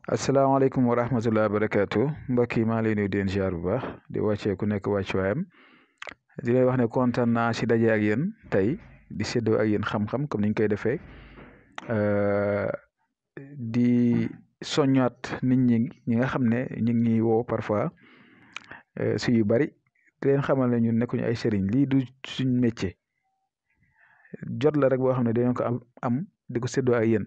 asalaamaaleykum wa rahmatulah barakaatu mbokk yi maa ngi lay nuyu di leen ziar bu baax di wàccee ku nekk wàccuwaayam di leen wax ne kontaan naa si daje ak yéen tey di séddoo ak yéen xam-xam comme niñ koy defee di soññaat nit ñi nga xam ne ñu ngi ñuy woo parfois si yu bari di leen xamal ne ñun nekkuñu ay sëriñ lii du suñ métier jot la rek boo xam ne dañoo ko am di ko séddoo ak yéen.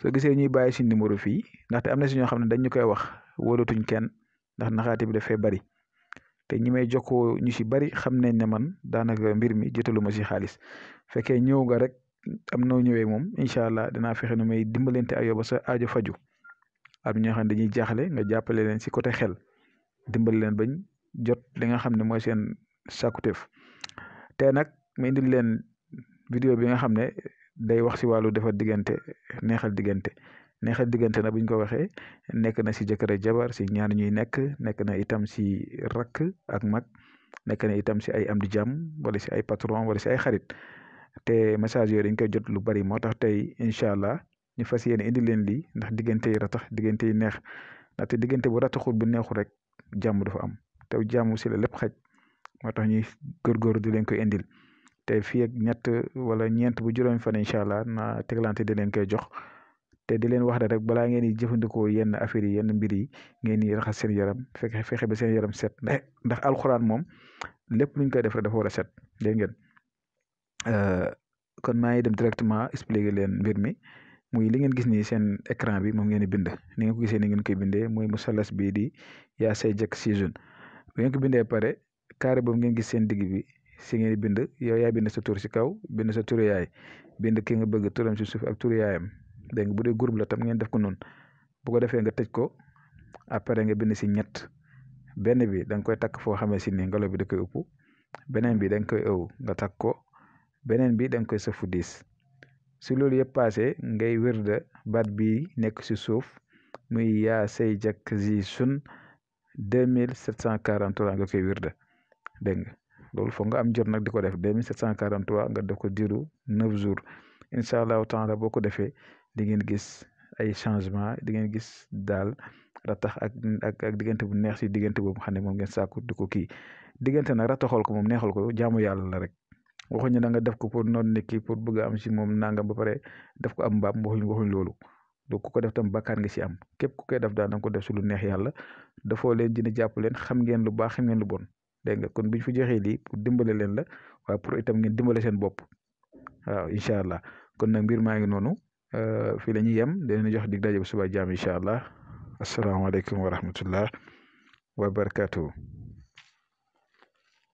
soo gisee ñuy bàyyi si numéro fii ndaxte am na si ñoo xam ne dañ ñu koy wax wóolatuñ kenn ndax naxaate bi dafay bari te ñi may jokkoo ñu si bari xam nañ ne man daanaka mbir mi jotaluma si xaalis fekkee ñëw nga rek am noo ñëwee moom incha allah dinaa fexe nu may dimbalante ak yow ba sa aajo faju am ñoo xam ne dañuy jaaxle nga jàppale leen si côté xel dimbali leen bañ jot li nga xam ne mooy seen sàkkuteef te nag ma indil leen vidéo bi nga xam ne day wax si wàllu defar diggante neexal diggante na buñ ko waxee nekk na si jëkkër ak jabar si ñaar ñuy nekk na itam si rakk ak mag nekk na itam si ay am di jàmm wala si ay patron wala si ay xarit te message yooyu dañ koy jot lu bari moo tax tey incha allah ñu fas yéene indi leen lii ndax diggante yi ratax diggante yi neex ndaxte diggante bu rataxul bu neexul rek jàmm dafa am te jàmm si la lépp xaj moo tax ñuy góorgóorlu di leen koy indil. te fii ak ñett wala ñeent bu juróomi fan incha allah na teglante di leen koy jox te di leen wax ne rek balaa ngeen di jëfandikoo yenn affaires yi yenn mbir yi ngeen di raxas seen yaram fexe ba seen yaram set ndax alxuraan moom lépp luñ koy def rek dafa war a set dégg ngeen kon maa ngi dem directement expliquer leen mbir mi muy li ngeen gis nii seen écran bi moom ngeen di bind ni ngeen ko gisee ni ngeen koy bindee muy musalas bii di yaa say jëkk season bu ngeen ko bindee pare carré boobu ngeen gis seen digg bi. si ngeen bind yow yaay bind sa tur si kaw bind sa turu yaay bind ki nga bëgg turam si suuf ak turu yaayam dégg nga bu dee groupe la tam ngeen def ko noonu bu ko defee nga tëj ko après nga bind si ñett benn bi da nga koy takk foo xamee si ni ngelaw bi da koy ëpp beneen bi da nga koy ëw nga takk ko beneen bi da nga koy sëfu diis si loolu yëpp passé ngay wërda baat bi nekk si suuf muy yaa say jàkk zi sun 2743 nga koy wërda dégg nga loolu foog nga am jot nag di ko def 2743 nga def ko diiru 9 jours incha allahu taala boo ko defee di ngeen gis ay changement di ngeen gis daal ratax ak diggante bu neex si diggante boobu xam ne moom ngeen sàkku di ko kii diggante nag rataxol ko moom neexal ko jaamu yàlla la rek waxuñu da nga def ko pour noonu nit ki pour bëgg a am si moom nangam ba pare def ko am mbaam waxuñ loolu donc ku ko def tam bakkaar nga si am képp ku koy def daal da nga ko def si lu neex yàlla dafoo leen dina jàpp leen xam ngeen lu baax xam ngeen lu bon. dégg nga kon bu ñu fi joxee lii pour dimbale leen la waaye pour itam ngeen dimbale seen bopp waaw incha allah kon nag mbir maa ngi noonu fii la ñuy yem dinañ jox dig daje bu suba jaam incha allah asalaamaaleykum wa rahmatullah wa barakaatu.